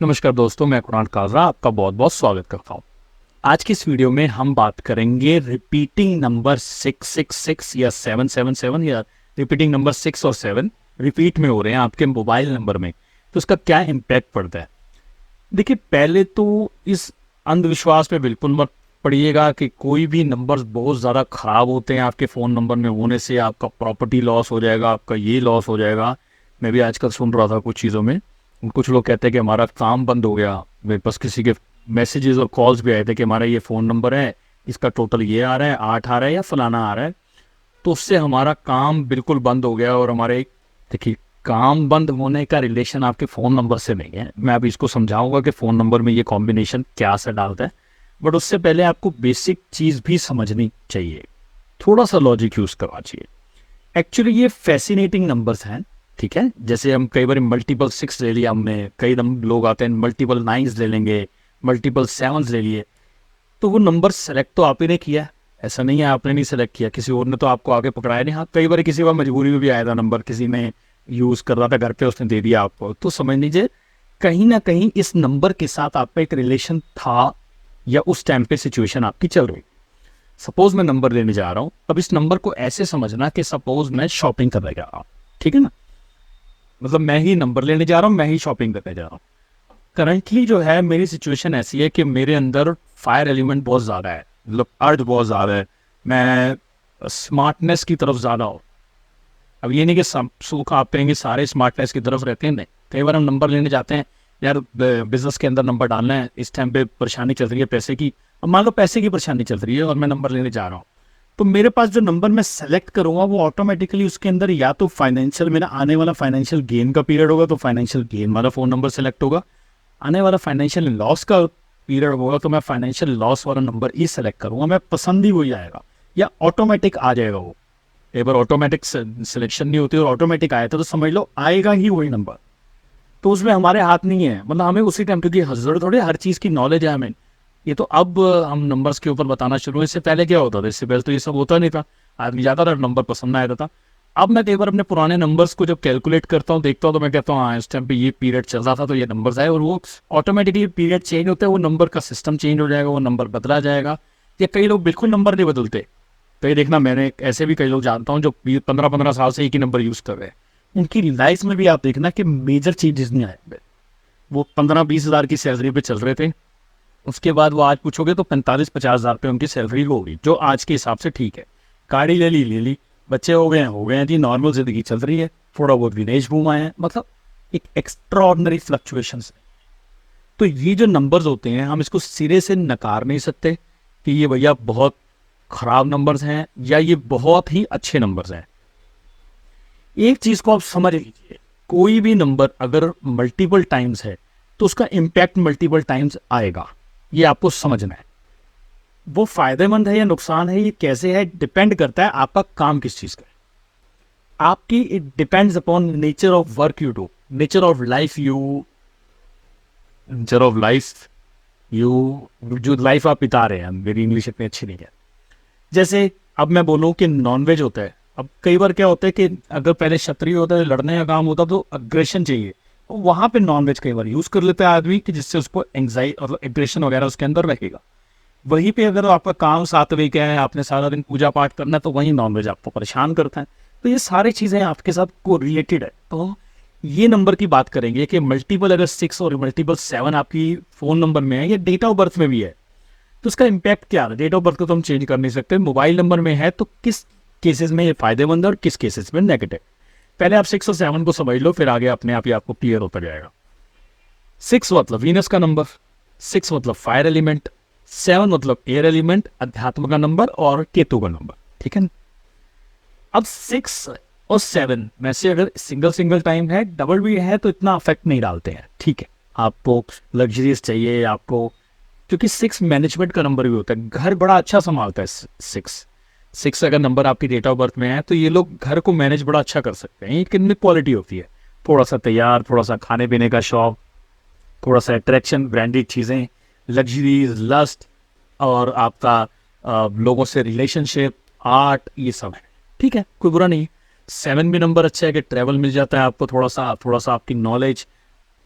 नमस्कार दोस्तों, मैं कुणाल काजरा आपका बहुत बहुत स्वागत करता हूँ। आज की इस वीडियो में हम बात करेंगे रिपीटिंग नंबर 666 या 777 या रिपीटिंग नंबर 6 और 7 रिपीट में हो रहे हैं आपके मोबाइल नंबर में, तो उसका क्या इम्पैक्ट पड़ता है। देखिए, पहले तो इस अंधविश्वास पे बिल्कुल मत पड़िएगा कि कोई भी नंबर बहुत ज़्यादा ख़राब होते हैं आपके फ़ोन नंबर में होने से आपका प्रॉपर्टी लॉस हो जाएगा, आपका ये लॉस हो जाएगा। मैं भी आजकल सुन रहा था कुछ चीज़ों में, कुछ लोग कहते हैं कि हमारा काम बंद हो गया। मेरे पास किसी के मैसेजेस और कॉल्स भी आए थे कि हमारा ये फ़ोन नंबर है, इसका टोटल ये आ रहा है, 8 आ रहा है या फलाना आ रहा है, तो उससे हमारा काम बिल्कुल बंद हो गया। और हमारे देखिए, काम बंद होने का रिलेशन आपके फ़ोन नंबर से नहीं है। मैं अभी इसको समझाऊंगा कि फ़ोन नंबर में ये कॉम्बिनेशन क्या असर डालता है, बट उससे पहले आपको बेसिक चीज़ भी समझनी चाहिए, थोड़ा सा लॉजिक यूज़ करना चाहिए। एक्चुअली ये फैसिनेटिंग नंबर्स हैं, ठीक है। जैसे हम कई बार मल्टीपल 6 ले लिया हमने, कई लोग आते हैं मल्टीपल 9 ले लेंगे, मल्टीपल 7 ले लिए, तो वो नंबर सेलेक्ट तो आप ही ने किया है, ऐसा नहीं है आपने नहीं सेलेक्ट किया, किसी और ने तो आपको आगे पकड़ाया नहीं। हाँ, कई बार किसी बार मजबूरी में भी आया था नंबर, किसी ने यूज़ कर रहा था घर पे, उसने दे दिया आपको, तो समझ लीजिए कहीं ना कहीं इस नंबर के साथ आपका एक रिलेशन था या उस टाइम पे सिचुएशन आपकी चल रही। सपोज मैं नंबर लेने जा रहा हूँ, अब इस नंबर को ऐसे समझना कि सपोज मैं शॉपिंग करने जा रहा हूँ, ठीक है ना। मतलब मैं ही नंबर लेने जा रहा हूँ, मैं ही शॉपिंग करने जा रहा हूँ। करंटली जो है मेरी सिचुएशन ऐसी है कि मेरे अंदर फायर एलिमेंट बहुत ज़्यादा है, मतलब अर्थ बहुत ज़्यादा है, मैं स्मार्टनेस की तरफ ज़्यादा हूँ। अब ये नहीं कि सुख आप कहेंगे सारे स्मार्टनेस की तरफ रहते हैं, नहीं। कई बार हम नंबर लेने जाते हैं, यार बिजनेस के अंदर नंबर डालना है, इस टाइम पे परेशानी चल रही है पैसे की, अब मान लो पैसे की परेशानी चल रही है और मैं नंबर लेने जा रहा हूँ, तो मेरे पास जो नंबर मैं सेलेक्ट करूंगा वो ऑटोमेटिकली उसके अंदर या तो फाइनेंशियल, मेरा आने वाला फाइनेंशियल गेन का पीरियड होगा तो फाइनेंशियल गेन वाला फ़ोन नंबर सेलेक्ट होगा, आने वाला फाइनेंशियल लॉस का पीरियड होगा तो मैं फाइनेंशियल लॉस वाला नंबर ही सेलेक्ट करूंगा। मैं पसंद ही वही आएगा या ऑटोमेटिक आ जाएगा वो। एक बार ऑटोमेटिक सिलेक्शन नहीं होती और ऑटोमेटिक आया था तो समझ लो आएगा ही वही नंबर, तो उसमें हमारे हाथ नहीं है। मतलब हमें उसी टाइम, क्योंकि जरूर थोड़ी हर चीज़ की नॉलेज है हमें, ये तो अब हम नंबर्स के ऊपर बताना शुरू हुए। इससे पहले क्या होता था, इससे पहले तो ये सब होता नहीं था, आदमी जाता था नंबर पसंद आया था। अब मैं कई बार अपने पुराने नंबर्स को जब कैलकुलेट करता हूँ, देखता हूँ, तो मैं कहता हूँ हाँ, इस टाइम पे ये पीरियड चल रहा था तो ये नंबर्स आए, और वो ऑटोमेटिकली पीरियड चेंज होता है, वो नंबर का सिस्टम चेंज हो जाएगा, वो नंबर बदला जाएगा। या कई लोग बिल्कुल नंबर नहीं बदलते, कई देखना, मैंने ऐसे भी कई लोग जानता हूँ जो 15-15 साल से एक ही नंबर यूज़ कर रहे हैं, उनकी लाइफ में भी आप देखना कि मेजर चेंजेस नहीं आए। वो 15-20 हज़ार की सैलरी पे चल रहे थे, उसके बाद वो आज पूछोगे तो 45-50 हज़ार पे उनकी सैलरी होगी, जो आज के हिसाब से ठीक है। गाड़ी ले ली, बच्चे हो गए हैं जी, नॉर्मल जिंदगी चल रही है, थोड़ा बहुत विदेश घूम आए हैं, मतलब एक एक्स्ट्रा ऑर्डनरी फ्लक्चुएशन। तो ये जो नंबर्स होते हैं, हम इसको सिरे से नकार नहीं सकते कि ये भैया बहुत खराब नंबर्स हैं या ये बहुत ही अच्छे नंबर्स हैं। एक चीज को आप समझ लीजिए, कोई भी नंबर अगर मल्टीपल टाइम्स है तो उसका इम्पैक्ट मल्टीपल टाइम्स आएगा, ये आपको समझना है। वो फायदेमंद है या नुकसान है, ये कैसे है, डिपेंड करता है आपका काम किस चीज का है आपकी। It depends upon nature of work you do, nature of life you जो लाइफ आप बिता रहे हैं। मेरी इंग्लिश इतनी अच्छी नहीं है। जैसे अब मैं बोलूँ कि नॉनवेज होता है, अब कई बार क्या होता है कि अगर पहले क्षत्रिय होता है, लड़ने का काम होता तो अग्रेशन चाहिए, तो वहां पे नॉनवेज कई बार यूज कर लेता है आदमी कि जिससे उसको एंग्जाइटी और एग्रेशन वगैरह उसके अंदर रहेगा। वहीं पे अगर आपका काम सात्विक है, आपने सारा दिन पूजा पाठ करना है, तो वहीं नॉनवेज आपको परेशान करता है। तो ये सारी चीजें आपके साथ को रिलेटेड है। तो ये नंबर की बात करेंगे कि मल्टीपल अगर 6 और मल्टीपल 7 आपकी फोन नंबर में है या डेट ऑफ बर्थ में भी है, तो उसका इम्पैक्ट क्या है। डेट ऑफ बर्थ को तो हम चेंज कर नहीं सकते, मोबाइल नंबर में है तो किस केसेस में ये फायदेमंद है और किस केसेस में नेगेटिव। पहले आप 6 और 7 को समझ लो, फिर आगे अपने आप ही आपको क्लियर होता जाएगा। 6 मतलब वीनस का नंबर, 6 मतलब फायर एलिमेंट, 7 मतलब एयर एलिमेंट, अध्यात्म का नंबर और केतु का नंबर, ठीक है। अब 6 और 7 में से अगर सिंगल सिंगल टाइम है, डबल भी है, तो इतना अफेक्ट नहीं डालते हैं, ठीक है। आपको लग्जरीज चाहिए आपको, क्योंकि 6 मैनेजमेंट का नंबर भी होता है, घर बड़ा अच्छा संभालता है। 6 अगर नंबर आपकी डेट ऑफ बर्थ में है तो ये लोग घर को मैनेज बड़ा अच्छा कर सकते हैं। ये कितनी क्वालिटी होती है, थोड़ा सा तैयार, थोड़ा सा खाने पीने का शौक, थोड़ा सा अट्रैक्शन, ब्रांडेड चीज़ें, लग्जरीज, लस्ट, और आपका लोगों से रिलेशनशिप, आर्ट, ये सब है, ठीक है, कोई बुरा नहीं। 7 भी नंबर अच्छा है कि ट्रैवल मिल जाता है आपको, थोड़ा सा आपकी नॉलेज,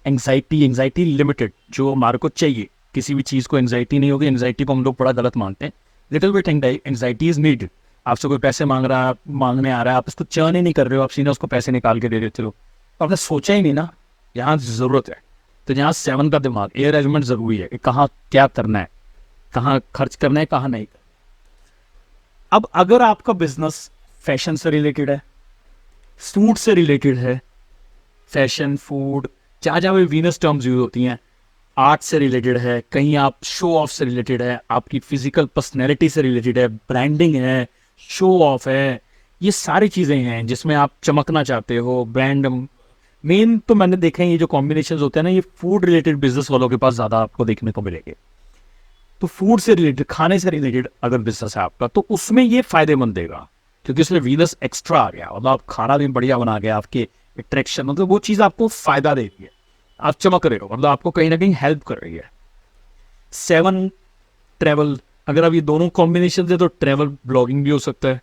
एंग्जाइटी लिमिटेड, जो हमारे को चाहिए। किसी भी चीज़ को एंग्जाइटी नहीं होगी, एंग्जाइटी को हम लोग बड़ा गलत मानते हैं। Little bit anxiety is needed. आपसे कोई पैसे मांगने आ रहा है, आप उसको चर्न ही नहीं कर रहे हो, आप सीधे उसको पैसे निकाल के दे देते हो, तो आपने सोचा ही नहीं ना, यहाँ ज़रूरत है। तो यहाँ 7 का दिमाग, ये अरेंजमेंट ज़रूरी है कि कहाँ क्या करना है, कहाँ खर्च करना है, कहाँ नहीं। अब अगर आपका बिजनेस फैशन से रिलेटेड है, फूड से रिलेटेड है, फैशन फूड जहाँ जहाँ भी वीनस टर्म्स यूज होती हैं, आर्ट से रिलेटेड है, कहीं आप शो ऑफ से रिलेटेड है, आपकी फिजिकल पर्सनैलिटी से रिलेटेड है, ब्रांडिंग है, शो ऑफ है, ये सारी चीज़ें हैं जिसमें आप चमकना चाहते हो, ब्रांड। मेन तो मैंने देखा है ये जो कॉम्बिनेशन होते हैं ना, ये फूड रिलेटेड बिजनेस वालों के पास ज़्यादा आपको देखने को मिलेंगे। तो फूड से रिलेटेड, खाने से रिलेटेड अगर बिजनेस है आपका, तो उसमें ये फायदेमंद देगा, क्योंकि उसमें वीनस एक्स्ट्रा आ गया, मतलब आप खाना भी बढ़िया बना गया, आपके अट्रैक्शन, मतलब वो चीज़ आपको फायदा देती है, आप चमक रहे हो, मतलब आपको कहीं ना कहीं हेल्प कर रही है। 7 ट्रैवल, अगर आप ये दोनों कॉम्बिनेशन है तो ट्रैवल ब्लॉगिंग भी हो सकता है।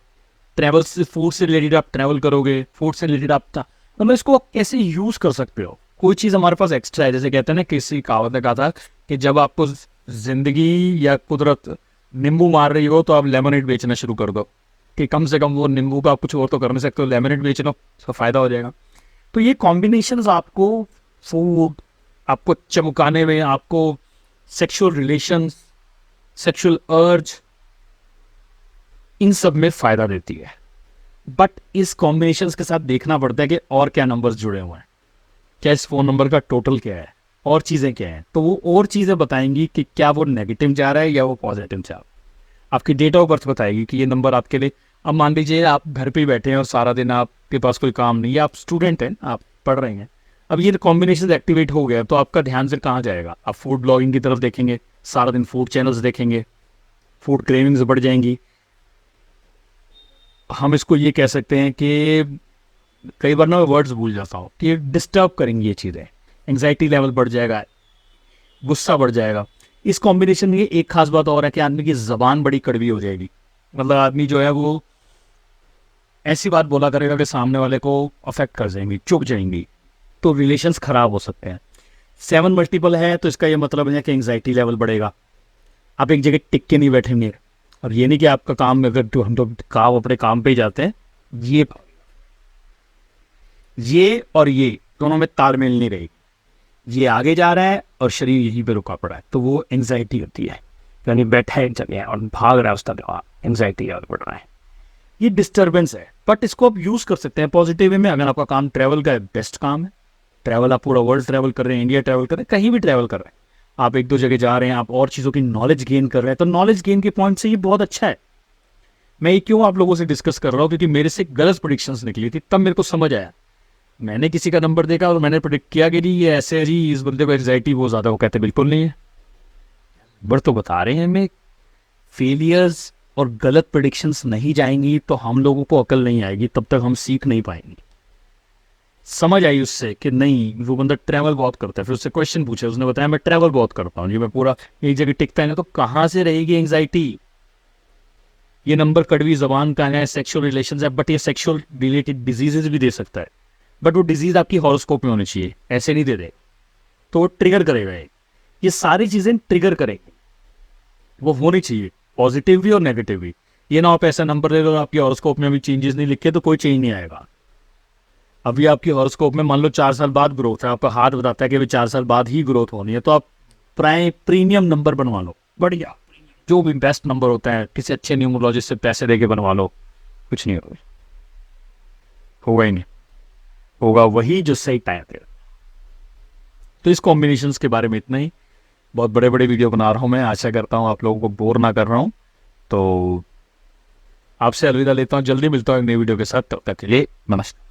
ट्रैवल से, फूड से रिलेटेड आप ट्रैवल करोगे, फूड से रिलेटेड आप मतलब इसको आप कैसे यूज कर सकते हो। कोई चीज़ हमारे पास एक्स्ट्रा है, जैसे कहते हैं ना, किसी कहावत ने कहा था कि जब आपको जिंदगी या कुदरत नींबू मार रही हो तो आप लेमनेड बेचना शुरू कर दो, कि कम से कम वो नींबू का आप कुछ और तो कर नहीं सकते हो, लेमनेड बेच लो, उसका फायदा हो जाएगा। तो ये कॉम्बिनेशंस आपको फूड, आपको चमकाने में, आपको सेक्सुअल रिलेशंस, सेक्सुअल अर्ज, इन सब में फायदा देती है। बट इस कॉम्बिनेशंस के साथ देखना पड़ता है कि और क्या नंबर्स जुड़े हुए हैं, क्या इस फोन नंबर का टोटल क्या है, और चीज़ें क्या हैं। तो वो और चीज़ें बताएंगी कि क्या वो नेगेटिव जा रहा है या वो पॉजिटिव जा रहा है। आपकी डेट ऑफ बर्थ बताएगी कि ये नंबर आपके लिए। अब मान लीजिए आप घर पे बैठे हैं और सारा दिन आपके पास कोई काम नहीं है, आप स्टूडेंट हैं, आप पढ़ रहे हैं, अब ये कॉम्बिनेशन एक्टिवेट हो गया, तो आपका ध्यान से कहाँ जाएगा, आप फूड ब्लॉगिंग की तरफ देखेंगे, सारा दिन फूड चैनल्स देखेंगे, फूड क्रेविंग्स बढ़ जाएंगी। हम इसको ये कह सकते हैं कि कई बार ना मैं वर्ड्स भूल जाता हूँ, कि डिस्टर्ब करेंगी ये चीज़ें, एंग्जाइटी लेवल बढ़ जाएगा, गुस्सा बढ़ जाएगा। इस कॉम्बिनेशन में एक खास बात और है कि आदमी की जबान बड़ी कड़वी हो जाएगी, मतलब आदमी जो है वो ऐसी बात बोला करेगा कि सामने वाले को अफेक्ट कर जाएंगी, चुप जाएंगी, तो रिलेशंस खराब हो सकते हैं। 7 मल्टीपल है तो इसका ये मतलब है कि एंग्जाइटी लेवल बढ़ेगा, आप एक जगह टिक के नहीं बैठेंगे। और ये नहीं कि आपका काम, अगर तो हम तो काम अपने काम पे ही जाते हैं, ये और ये दोनों में तालमेल नहीं रहेगी, ये आगे जा रहा है और शरीर यहीं पे रुका पड़ा है, तो वो एंग्जाइटी होती है, यानी बैठा है एक जगह और भाग रहा है उसका दिमाग, एंग्जाइटी लेवल बढ़ रहा है, ये डिस्टर्बेंस है। बट इसको आप यूज कर सकते हैं पॉजिटिव वे में। अगर आपका काम ट्रैवल का है, बेस्ट काम है, ट्रैवल, आप पूरा वर्ल्ड ट्रैवल कर रहे हैं, इंडिया ट्रैवल कर रहे हैं, कहीं भी ट्रैवल कर रहे हैं, आप एक दो जगह जा रहे हैं, आप और चीज़ों की नॉलेज गेन कर रहे हैं, तो नॉलेज गेन के पॉइंट से ये बहुत अच्छा है। मैं ये क्यों आप लोगों से डिस्कस कर रहा हूँ, क्योंकि मेरे से गलत प्रोडिक्शंस निकली थी, तब मेरे को समझ आया। मैंने किसी का नंबर देखा और मैंने प्रोडिक्ट किया कि ये ऐसे है जी, इस बंदे को एंग्जाइटी बहुत ज़्यादा, वो कहते बिल्कुल नहीं है, नंबर तो बता रहे हैं हमें। फेलियर्स और गलत प्रेडिक्शंस नहीं जाएंगी तो हम लोगों को अकल नहीं आएगी, तब तक हम सीख नहीं पाएंगे। समझ आई उससे कि नहीं, वो बंदा ट्रैवल बहुत करता है, फिर उससे क्वेश्चन पूछे, उसने बताया मैं ट्रैवल बहुत करता हूँ जी, मैं पूरा एक जगह टिकता है, तो कहाँ से रहेगी एंग्जाइटी। ये नंबर कड़वी जबान का है, सेक्सुअल रिलेशन है, बट ये सेक्सुअल रिलेटेड डिजीजेज भी दे सकता है, बट वो डिजीज आपकी हॉरोस्कोप में होनी चाहिए, ऐसे नहीं दे दे तो वो ट्रिगर करेगा। ये सारी चीजें ट्रिगर करेंगी, वो होनी चाहिए, पॉजिटिव भी और नेगेटिव भी। ये ना आप ऐसा नंबर दे दो आपकी हॉरोस्कोप में अभी चेंजेस नहीं लिखे तो कोई चेंज नहीं आएगा। अभी आपकी हॉरोस्कोप में मान लो 4 साल बाद ग्रोथ है, आपका हाथ बताता है कि अभी 4 साल बाद ही ग्रोथ होनी है, तो आप प्रीमियम नंबर बनवा लो, बढ़िया, जो भी बेस्ट नंबर होता है, किसी अच्छे न्यूमरोलॉजिस्ट से पैसे देके बनवा लो, कुछ नहीं होगा ही नहीं, होगा वही जो सही टाइम पे। तो इस कॉम्बिनेशंस के बारे में इतना ही। बहुत बड़े बड़े वीडियो बना रहा हूँ मैं, आशा करता हूँ आप लोगों को बोर ना कर रहा हूँ। तो आपसे अलविदा लेता हूँ, जल्दी मिलता हूँ एक नई वीडियो के साथ, तब तक के लिए नमस्कार।